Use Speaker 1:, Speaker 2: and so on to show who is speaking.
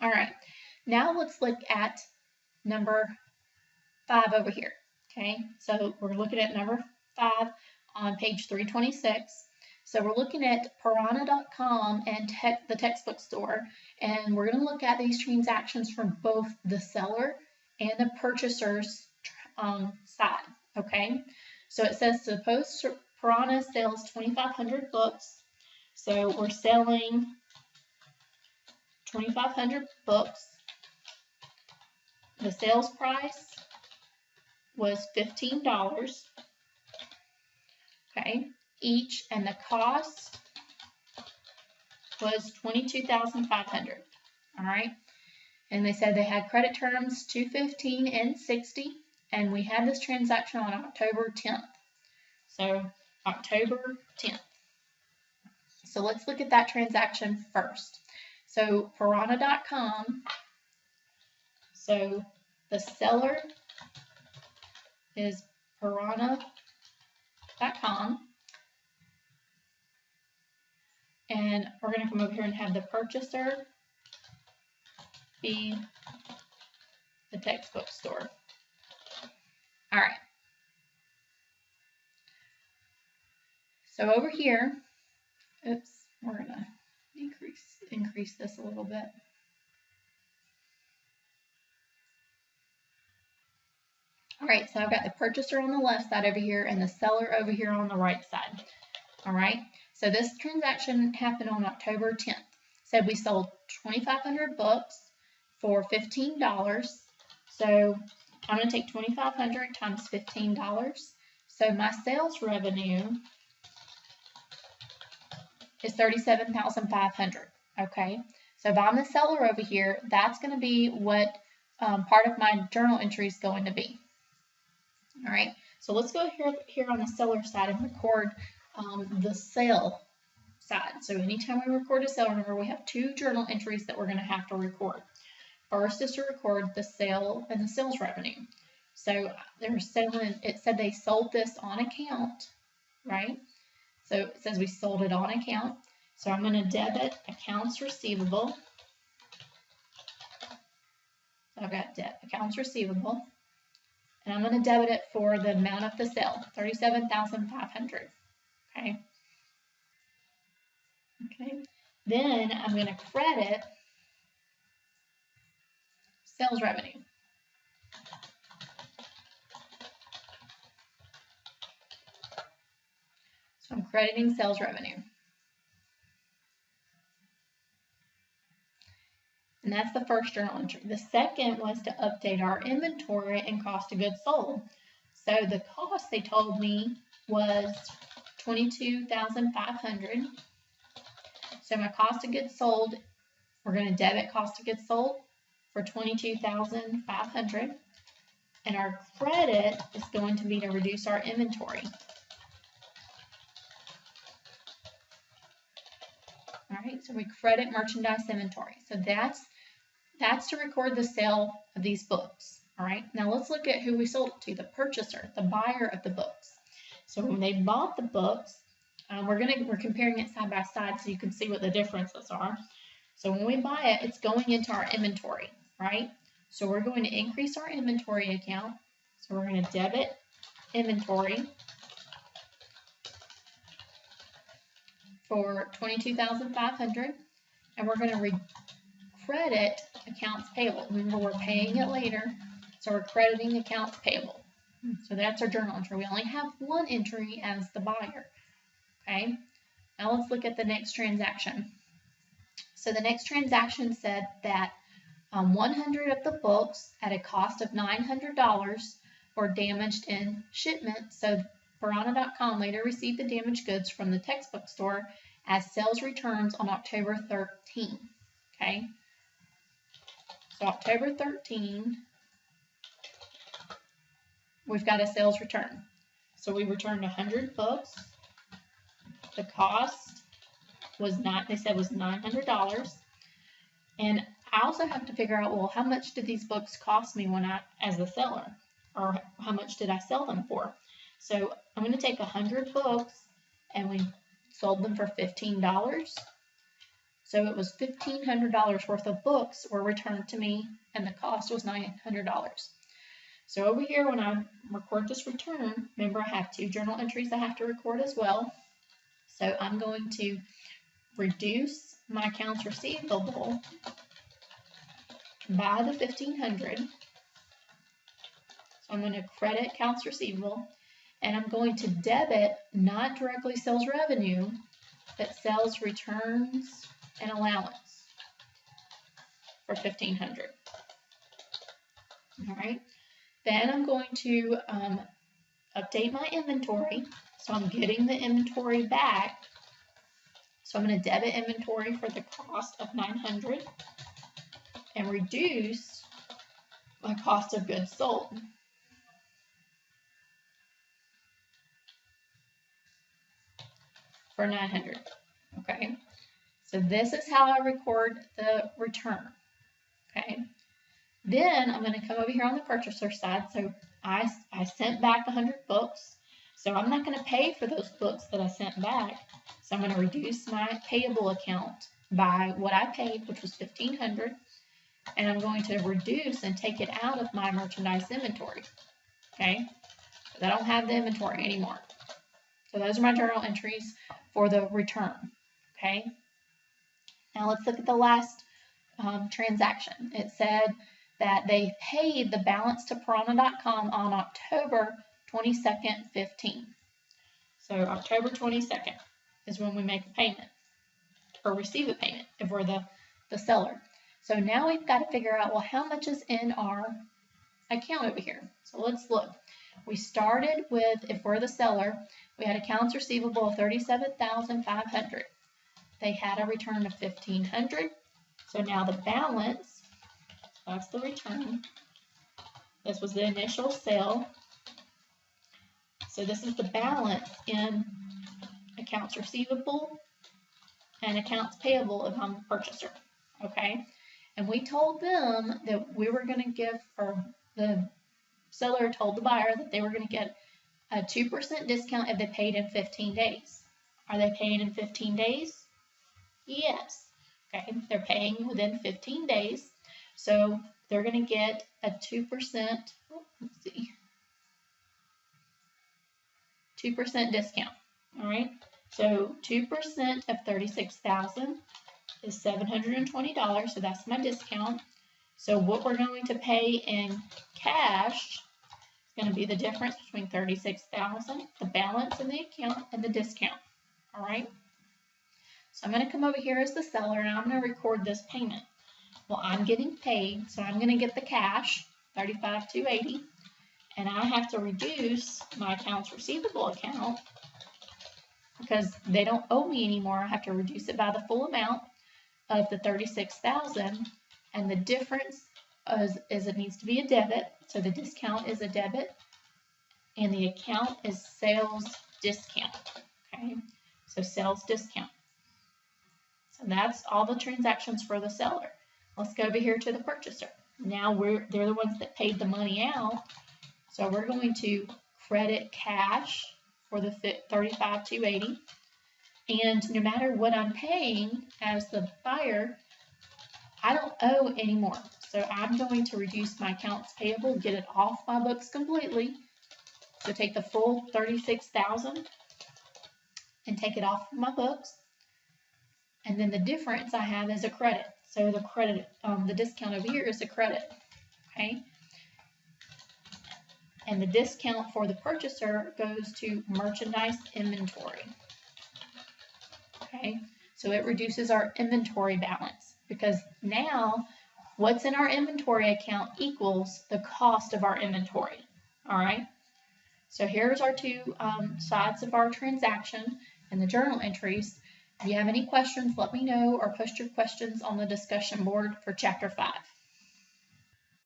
Speaker 1: All right, now let's look at number 5 over here. Okay, so we're looking at number 5 on page 326. So we're looking at piranha.com and the textbook store, and we're going to look at these transactions from both the seller and the purchaser's side. Okay, so it says suppose Piranha sells 2,500 books. So we're selling 2,500 books. The sales price was $15. Okay, each, and the cost was $22,500. All right, and they said they had credit terms 215 and 60, and we had this transaction on October 10th. So October 10th. So let's look at that transaction first. So piranha.com. So the seller is piranha.com. And we're going to come over here and have the purchaser be the textbook store. All right. So over here, oops, we're going to increase this a little bit. All right, so I've got the purchaser on the left side over here and the seller over here on the right side. All right, so this transaction happened on October 10th. Said we sold 2,500 books for $15. So I'm going to take 2,500 times $15. So my sales revenue is $37,500. Okay, so if I'm the seller over here, that's going to be what part of my journal entry is going to be. All right, so let's go here on the seller side and record the sale side. So anytime we record a sale, remember we have 2 journal entries that we're going to have to record. First is to record the sale and the sales revenue. So they're selling, it said they sold this on account, right? So it says we sold it on account. So I'm going to debit accounts receivable. So I've got accounts receivable. And I'm going to debit it for the amount of the sale, $37,500. Okay. Okay. Then I'm going to credit sales revenue. So I'm crediting sales revenue. And that's the first journal entry. The second was to update our inventory and cost of goods sold. So the cost they told me was $22,500. So my cost of goods sold, we're going to debit cost of goods sold for $22,500. And our credit is going to be to reduce our inventory. All right, so we credit merchandise inventory. So that's to record the sale of these books. All right, now let's look at who we sold it to, the purchaser, the buyer of the books. So when they bought the books, we're comparing it side by side so you can see what the differences are. So when we buy it, it's going into our inventory, right? So we're going to increase our inventory account. So we're going to debit inventory for $22,500, and we're going to credit accounts payable. Remember, we're paying it later, so we're crediting accounts payable. So that's our journal entry. We only have one entry as the buyer. Okay, now let's look at the next transaction. So the next transaction said that 100 of the books at a cost of $900 were damaged in shipment. So Piranha.com later received the damaged goods from the textbook store as sales returns on October 13. Okay, so October 13, we've got a sales return. So we returned 100 books. The cost was $900. And I also have to figure out, well, how much did these books cost me as the seller? Or how much did I sell them for? So I'm going to take 100 books and we sold them for $15. So So it was $1,500 worth of books were returned to me, and the cost was $900. So over here, when I record this return, remember I have 2 journal entries I have to record as well. So I'm going to reduce my accounts receivable by the $1,500. So I'm going to credit accounts receivable, and I'm going to debit not directly sales revenue, but sales returns and allowance for $1,500. All right. Then I'm going to update my inventory. So I'm getting the inventory back. So I'm going to debit inventory for the cost of $900 and reduce my cost of goods sold for $900. Okay. So this is how I record the return. Okay. Then I'm going to come over here on the purchaser side. So I sent back 100 books. So I'm not going to pay for those books that I sent back. So I'm going to reduce my payable account by what I paid, which was $1,500. And I'm going to reduce and take it out of my merchandise inventory. Okay. Because I don't have the inventory anymore. So those are my journal entries for the return. Okay. Now let's look at the last transaction. It said that they paid the balance to Piranha.com on October 22nd, 15. So October 22nd is when we make a payment or receive a payment if we're the seller. So now we've got to figure out, well, how much is in our account over here? So let's look. We started with, if we're the seller, we had accounts receivable of $37,500. They had a return of $1,500. So now the balance, that's the return. This was the initial sale. So this is the balance in accounts receivable and accounts payable if I'm the purchaser. Okay. And we told them that we were going to give, or the seller told the buyer that they were going to get a 2% discount if they paid in 15 days. Are they paying in 15 days? Yes. Okay, they're paying within 15 days. So they're going to get a 2%, let's see, 2% discount. All right. So 2% of $36,000 is $720. So that's my discount. So what we're going to pay in cash is going to be the difference between $36,000, the balance in the account, and the discount. All right. So I'm going to come over here as the seller, and I'm going to record this payment. Well, I'm getting paid, so I'm going to get the cash, $35,280, and I have to reduce my accounts receivable account because they don't owe me anymore. I have to reduce it by the full amount of the $36,000, and the difference is it needs to be a debit, so the discount is a debit, and the account is sales discount. Okay, so sales discount. So that's all the transactions for the seller. Let's go over here to the purchaser. Now they're the ones that paid the money out. So we're going to credit cash for the $35,280. And no matter what I'm paying as the buyer, I don't owe anymore. So I'm going to reduce my accounts payable, get it off my books completely. So take the full $36,000 and take it off my books. And then the difference I have is a credit. So the credit, the discount over here is a credit. Okay. And the discount for the purchaser goes to merchandise inventory. Okay. So it reduces our inventory balance because now what's in our inventory account equals the cost of our inventory. All right. So here's our two sides of our transaction and the journal entries. If you have any questions, let me know or post your questions on the discussion board for Chapter 5.